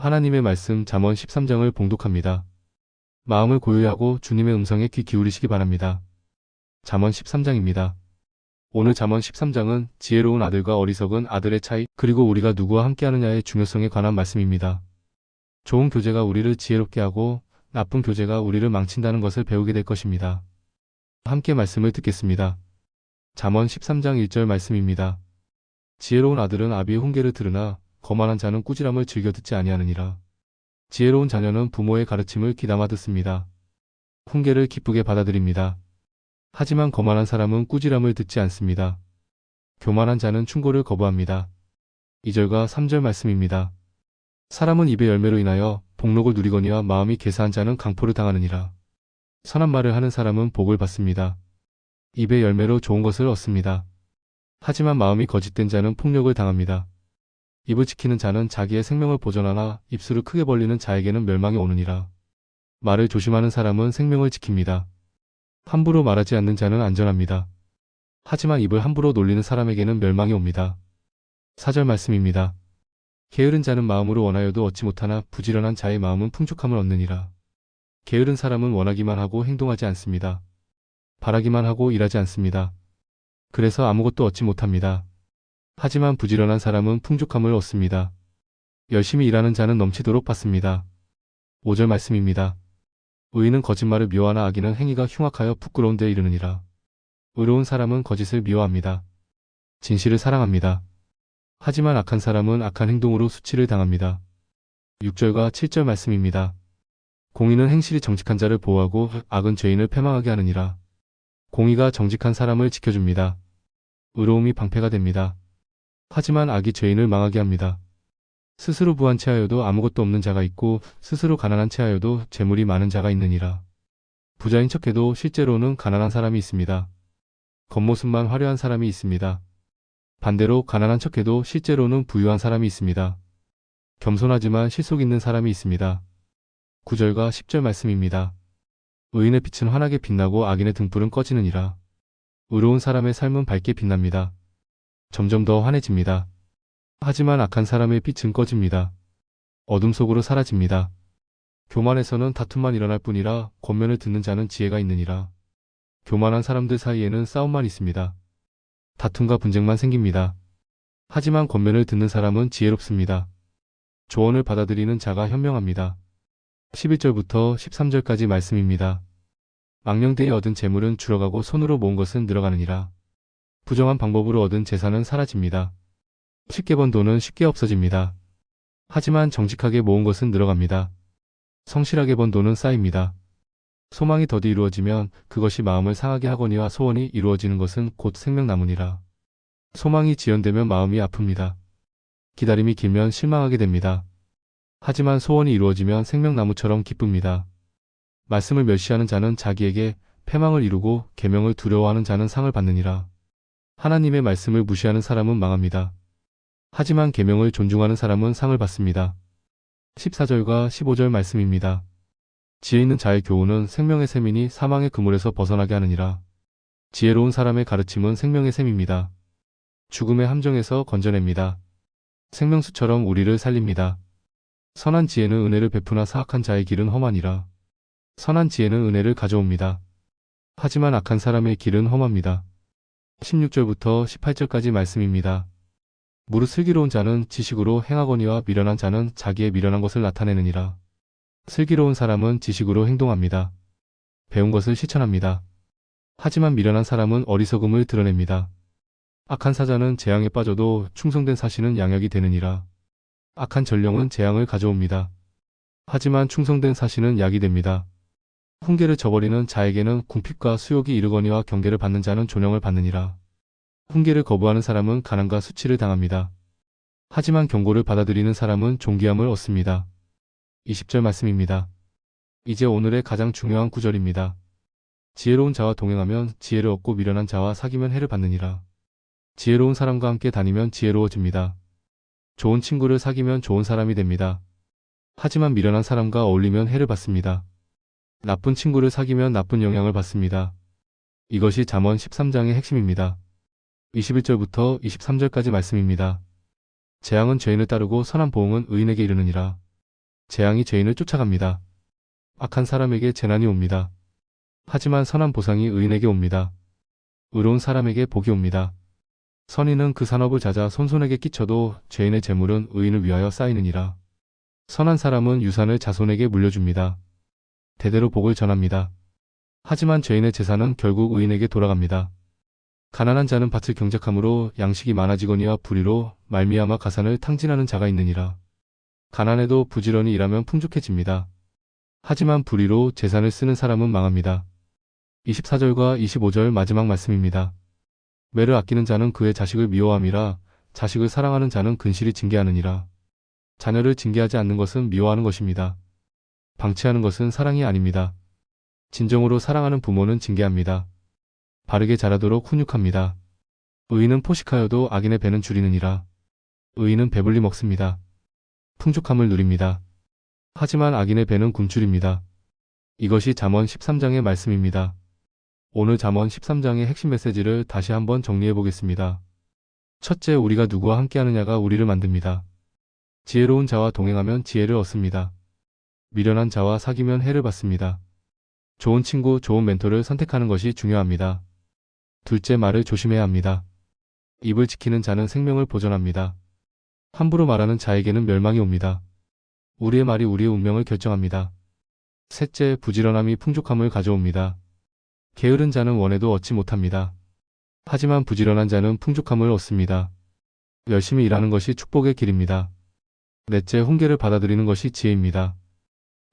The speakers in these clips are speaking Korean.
하나님의 말씀 잠언 13장을 봉독합니다. 마음을 고요히 하고 주님의 음성에 귀 기울이시기 바랍니다. 잠언 13장입니다. 오늘 잠언 13장은 지혜로운 아들과 어리석은 아들의 차이, 그리고 우리가 누구와 함께하느냐의 중요성에 관한 말씀입니다. 좋은 교제가 우리를 지혜롭게 하고 나쁜 교제가 우리를 망친다는 것을 배우게 될 것입니다. 함께 말씀을 듣겠습니다. 잠언 13장 1절 말씀입니다. 지혜로운 아들은 아비의 훈계를 들으나 거만한 자는 꾸지람을 즐겨 듣지 아니하느니라. 지혜로운 자녀는 부모의 가르침을 귀담아 듣습니다. 훈계를 기쁘게 받아들입니다. 하지만 거만한 사람은 꾸지람을 듣지 않습니다. 교만한 자는 충고를 거부합니다. 2절과 3절 말씀입니다. 사람은 입의 열매로 인하여 복록을 누리거니와 마음이 개사한 자는 강포를 당하느니라. 선한 말을 하는 사람은 복을 받습니다. 입의 열매로 좋은 것을 얻습니다. 하지만 마음이 거짓된 자는 폭력을 당합니다. 입을 지키는 자는 자기의 생명을 보존하나 입술을 크게 벌리는 자에게는 멸망이 오느니라. 말을 조심하는 사람은 생명을 지킵니다. 함부로 말하지 않는 자는 안전합니다. 하지만 입을 함부로 놀리는 사람에게는 멸망이 옵니다. 4절 말씀입니다. 게으른 자는 마음으로 원하여도 얻지 못하나 부지런한 자의 마음은 풍족함을 얻느니라. 게으른 사람은 원하기만 하고 행동하지 않습니다. 바라기만 하고 일하지 않습니다. 그래서 아무것도 얻지 못합니다. 하지만 부지런한 사람은 풍족함을 얻습니다. 열심히 일하는 자는 넘치도록 받습니다. 5절 말씀입니다. 의인은 거짓말을 미워하나 악인은 행위가 흉악하여 부끄러운 데 이르느니라. 의로운 사람은 거짓을 미워합니다. 진실을 사랑합니다. 하지만 악한 사람은 악한 행동으로 수치를 당합니다. 6절과 7절 말씀입니다. 공의는 행실이 정직한 자를 보호하고 악은 죄인을 패망하게 하느니라. 공의가 정직한 사람을 지켜줍니다. 의로움이 방패가 됩니다. 하지만 악이 죄인을 망하게 합니다. 스스로 부한 채하여도 아무것도 없는 자가 있고 스스로 가난한 채하여도 재물이 많은 자가 있느니라. 부자인 척해도 실제로는 가난한 사람이 있습니다. 겉모습만 화려한 사람이 있습니다. 반대로 가난한 척해도 실제로는 부유한 사람이 있습니다. 겸손하지만 실속 있는 사람이 있습니다. 9절과 10절 말씀입니다. 의인의 빛은 환하게 빛나고 악인의 등불은 꺼지느니라. 의로운 사람의 삶은 밝게 빛납니다. 점점 더 환해집니다. 하지만 악한 사람의 빛은 꺼집니다. 어둠 속으로 사라집니다. 교만에서는 다툼만 일어날 뿐이라 권면을 듣는 자는 지혜가 있느니라. 교만한 사람들 사이에는 싸움만 있습니다. 다툼과 분쟁만 생깁니다. 하지만 권면을 듣는 사람은 지혜롭습니다. 조언을 받아들이는 자가 현명합니다. 11절부터 13절까지 말씀입니다. 망령되이 얻은 재물은 줄어가고 손으로 모은 것은 늘어가느니라. 부정한 방법으로 얻은 재산은 사라집니다. 쉽게 번 돈은 쉽게 없어집니다. 하지만 정직하게 모은 것은 늘어갑니다. 성실하게 번 돈은 쌓입니다. 소망이 더디 이루어지면 그것이 마음을 상하게 하거니와 소원이 이루어지는 것은 곧 생명나무니라. 소망이 지연되면 마음이 아픕니다. 기다림이 길면 실망하게 됩니다. 하지만 소원이 이루어지면 생명나무처럼 기쁩니다. 말씀을 멸시하는 자는 자기에게 패망을 이루고 계명을 두려워하는 자는 상을 받느니라. 하나님의 말씀을 무시하는 사람은 망합니다. 하지만 계명을 존중하는 사람은 상을 받습니다. 14절과 15절 말씀입니다. 지혜 있는 자의 교훈은 생명의 샘이니 사망의 그물에서 벗어나게 하느니라. 지혜로운 사람의 가르침은 생명의 샘입니다. 죽음의 함정에서 건져냅니다. 생명수처럼 우리를 살립니다. 선한 지혜는 은혜를 베푸나 사악한 자의 길은 험하니라. 선한 지혜는 은혜를 가져옵니다. 하지만 악한 사람의 길은 험합니다. 16절부터 18절까지 말씀입니다. 무릇 슬기로운 자는 지식으로 행하거니와 미련한 자는 자기의 미련한 것을 나타내느니라. 슬기로운 사람은 지식으로 행동합니다. 배운 것을 실천합니다. 하지만 미련한 사람은 어리석음을 드러냅니다. 악한 사자는 재앙에 빠져도 충성된 사신은 양약이 되느니라. 악한 전령은 재앙을 가져옵니다. 하지만 충성된 사신은 약이 됩니다. 훈계를 저버리는 자에게는 궁핍과 수욕이 이르거니와 경계를 받는 자는 존영을 받느니라. 훈계를 거부하는 사람은 가난과 수치를 당합니다. 하지만 경고를 받아들이는 사람은 존귀함을 얻습니다. 20절 말씀입니다. 이제 오늘의 가장 중요한 구절입니다. 지혜로운 자와 동행하면 지혜를 얻고 미련한 자와 사귀면 해를 받느니라. 지혜로운 사람과 함께 다니면 지혜로워집니다. 좋은 친구를 사귀면 좋은 사람이 됩니다. 하지만 미련한 사람과 어울리면 해를 받습니다. 나쁜 친구를 사귀면 나쁜 영향을 받습니다. 이것이 잠언 13장의 핵심입니다. 21절부터 23절까지 말씀입니다. 재앙은 죄인을 따르고 선한 보응은 의인에게 이르느니라. 재앙이 죄인을 쫓아갑니다. 악한 사람에게 재난이 옵니다. 하지만 선한 보상이 의인에게 옵니다. 의로운 사람에게 복이 옵니다. 선인은 그 산업을 찾아 손손에게 끼쳐도 죄인의 재물은 의인을 위하여 쌓이느니라. 선한 사람은 유산을 자손에게 물려줍니다. 대대로 복을 전합니다. 하지만 죄인의 재산은 결국 의인에게 돌아갑니다. 가난한 자는 밭을 경작함으로 양식이 많아지거니와 불의로 말미암아 가산을 탕진하는 자가 있느니라. 가난해도 부지런히 일하면 풍족해집니다. 하지만 불의로 재산을 쓰는 사람은 망합니다. 24절과 25절 마지막 말씀입니다. 매를 아끼는 자는 그의 자식을 미워함이라. 자식을 사랑하는 자는 근실히 징계하느니라. 자녀를 징계하지 않는 것은 미워하는 것입니다. 방치하는 것은 사랑이 아닙니다. 진정으로 사랑하는 부모는 징계합니다. 바르게 자라도록 훈육합니다. 의인은 포식하여도 악인의 배는 줄이느니라. 의인은 배불리 먹습니다. 풍족함을 누립니다. 하지만 악인의 배는 굶주립니다. 이것이 잠언 13장의 말씀입니다. 오늘 잠언 13장의 핵심 메시지를 다시 한번 정리해 보겠습니다. 첫째, 우리가 누구와 함께하느냐가 우리를 만듭니다. 지혜로운 자와 동행하면 지혜를 얻습니다. 미련한 자와 사귀면 해를 받습니다. 좋은 친구, 좋은 멘토를 선택하는 것이 중요합니다. 둘째, 말을 조심해야 합니다. 입을 지키는 자는 생명을 보존합니다. 함부로 말하는 자에게는 멸망이 옵니다. 우리의 말이 우리의 운명을 결정합니다. 셋째, 부지런함이 풍족함을 가져옵니다. 게으른 자는 원해도 얻지 못합니다. 하지만 부지런한 자는 풍족함을 얻습니다. 열심히 일하는 것이 축복의 길입니다. 넷째, 훈계를 받아들이는 것이 지혜입니다.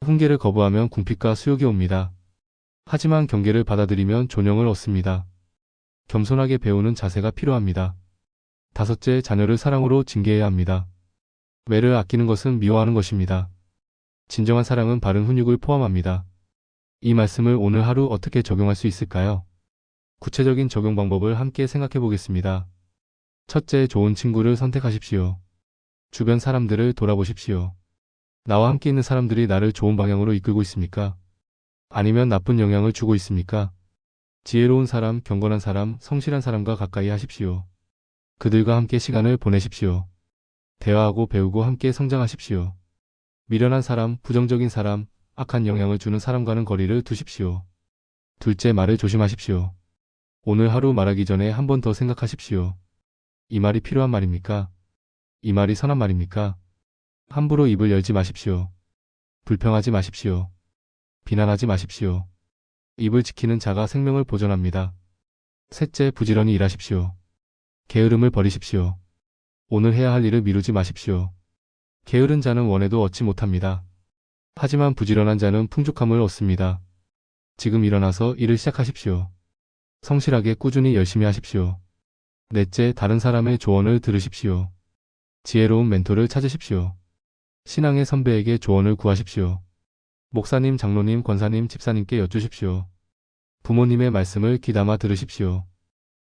훈계를 거부하면 궁핍과 수욕이 옵니다. 하지만 경계를 받아들이면 존영을 얻습니다. 겸손하게 배우는 자세가 필요합니다. 다섯째, 자녀를 사랑으로 징계해야 합니다. 매를 아끼는 것은 미워하는 것입니다. 진정한 사랑은 바른 훈육을 포함합니다. 이 말씀을 오늘 하루 어떻게 적용할 수 있을까요? 구체적인 적용 방법을 함께 생각해 보겠습니다. 첫째, 좋은 친구를 선택하십시오. 주변 사람들을 돌아보십시오. 나와 함께 있는 사람들이 나를 좋은 방향으로 이끌고 있습니까? 아니면 나쁜 영향을 주고 있습니까? 지혜로운 사람, 경건한 사람, 성실한 사람과 가까이 하십시오. 그들과 함께 시간을 보내십시오. 대화하고 배우고 함께 성장하십시오. 미련한 사람, 부정적인 사람, 악한 영향을 주는 사람과는 거리를 두십시오. 둘째, 말을 조심하십시오. 오늘 하루 말하기 전에 한 번 더 생각하십시오. 이 말이 필요한 말입니까? 이 말이 선한 말입니까? 함부로 입을 열지 마십시오. 불평하지 마십시오. 비난하지 마십시오. 입을 지키는 자가 생명을 보존합니다. 셋째, 부지런히 일하십시오. 게으름을 버리십시오. 오늘 해야 할 일을 미루지 마십시오. 게으른 자는 원해도 얻지 못합니다. 하지만 부지런한 자는 풍족함을 얻습니다. 지금 일어나서 일을 시작하십시오. 성실하게 꾸준히 열심히 하십시오. 넷째, 다른 사람의 조언을 들으십시오. 지혜로운 멘토를 찾으십시오. 신앙의 선배에게 조언을 구하십시오. 목사님, 장로님, 권사님, 집사님께 여쭈십시오. 부모님의 말씀을 귀담아 들으십시오.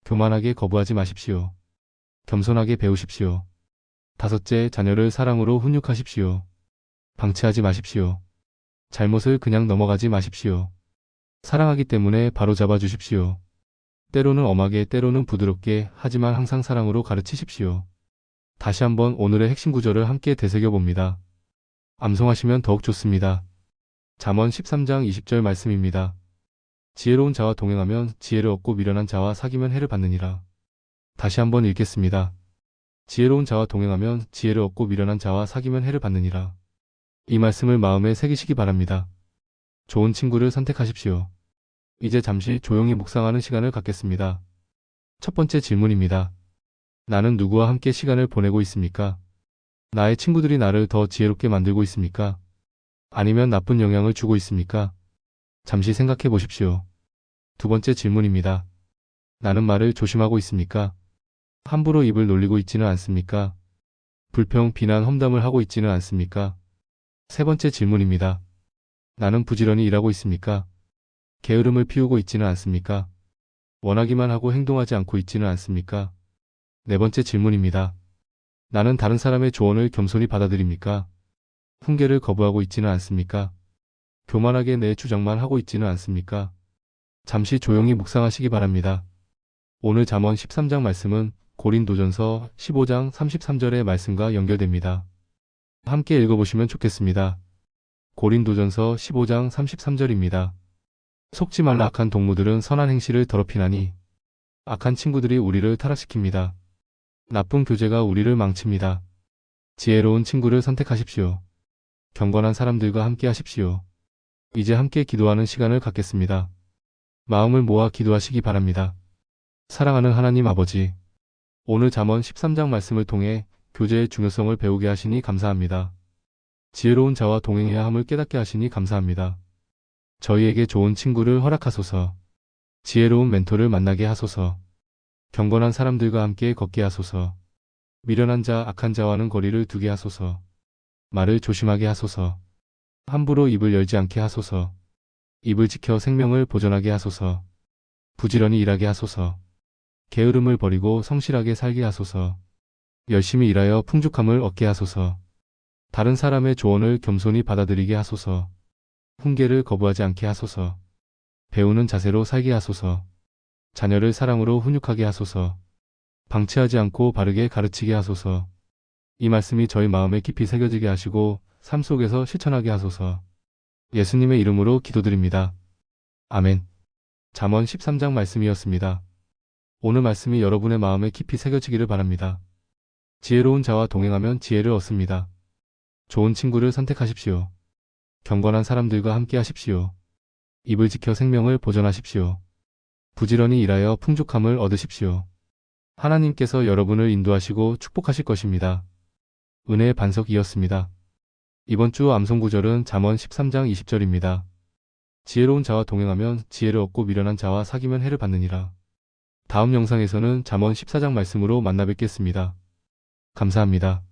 교만하게 거부하지 마십시오. 겸손하게 배우십시오. 다섯째, 자녀를 사랑으로 훈육하십시오. 방치하지 마십시오. 잘못을 그냥 넘어가지 마십시오. 사랑하기 때문에 바로잡아 주십시오. 때로는 엄하게, 때로는 부드럽게, 하지만 항상 사랑으로 가르치십시오. 다시 한번 오늘의 핵심 구절을 함께 되새겨봅니다. 암송하시면 더욱 좋습니다. 잠언 13장 20절 말씀입니다. 지혜로운 자와 동행하면 지혜를 얻고 미련한 자와 사귀면 해를 받느니라. 다시 한번 읽겠습니다. 지혜로운 자와 동행하면 지혜를 얻고 미련한 자와 사귀면 해를 받느니라. 이 말씀을 마음에 새기시기 바랍니다. 좋은 친구를 선택하십시오. 이제 잠시 조용히 묵상하는 시간을 갖겠습니다. 첫 번째 질문입니다. 나는 누구와 함께 시간을 보내고 있습니까? 나의 친구들이 나를 더 지혜롭게 만들고 있습니까? 아니면 나쁜 영향을 주고 있습니까? 잠시 생각해 보십시오. 두 번째 질문입니다. 나는 말을 조심하고 있습니까? 함부로 입을 놀리고 있지는 않습니까? 불평, 비난, 험담을 하고 있지는 않습니까? 세 번째 질문입니다. 나는 부지런히 일하고 있습니까? 게으름을 피우고 있지는 않습니까? 원하기만 하고 행동하지 않고 있지는 않습니까? 네 번째 질문입니다. 나는 다른 사람의 조언을 겸손히 받아들입니까? 훈계를 거부하고 있지는 않습니까? 교만하게 내 주장만 하고 있지는 않습니까? 잠시 조용히 묵상하시기 바랍니다. 오늘 잠언 13장 말씀은 고린도전서 15장 33절의 말씀과 연결됩니다. 함께 읽어보시면 좋겠습니다. 고린도전서 15장 33절입니다. 속지 말라. 악한 동무들은 선한 행실을 더럽히나니 악한 친구들이 우리를 타락시킵니다. 나쁜 교제가 우리를 망칩니다. 지혜로운 친구를 선택하십시오. 경건한 사람들과 함께 하십시오. 이제 함께 기도하는 시간을 갖겠습니다. 마음을 모아 기도하시기 바랍니다. 사랑하는 하나님 아버지, 오늘 잠언 13장 말씀을 통해 교제의 중요성을 배우게 하시니 감사합니다. 지혜로운 자와 동행해야 함을 깨닫게 하시니 감사합니다. 저희에게 좋은 친구를 허락하소서. 지혜로운 멘토를 만나게 하소서. 경건한 사람들과 함께 걷게 하소서. 미련한 자, 악한 자와는 거리를 두게 하소서. 말을 조심하게 하소서. 함부로 입을 열지 않게 하소서. 입을 지켜 생명을 보존하게 하소서. 부지런히 일하게 하소서. 게으름을 버리고 성실하게 살게 하소서. 열심히 일하여 풍족함을 얻게 하소서. 다른 사람의 조언을 겸손히 받아들이게 하소서. 훈계를 거부하지 않게 하소서. 배우는 자세로 살게 하소서. 자녀를 사랑으로 훈육하게 하소서. 방치하지 않고 바르게 가르치게 하소서. 이 말씀이 저희 마음에 깊이 새겨지게 하시고 삶 속에서 실천하게 하소서. 예수님의 이름으로 기도드립니다. 아멘. 잠언 13장 말씀이었습니다. 오늘 말씀이 여러분의 마음에 깊이 새겨지기를 바랍니다. 지혜로운 자와 동행하면 지혜를 얻습니다. 좋은 친구를 선택하십시오. 경건한 사람들과 함께 하십시오. 입을 지켜 생명을 보존하십시오. 부지런히 일하여 풍족함을 얻으십시오. 하나님께서 여러분을 인도하시고 축복하실 것입니다. 은혜의 반석이었습니다. 이번 주 암송 구절은 잠언 13장 20절입니다. 지혜로운 자와 동행하면 지혜를 얻고 미련한 자와 사귀면 해를 받느니라. 다음 영상에서는 잠언 14장 말씀으로 만나 뵙겠습니다. 감사합니다.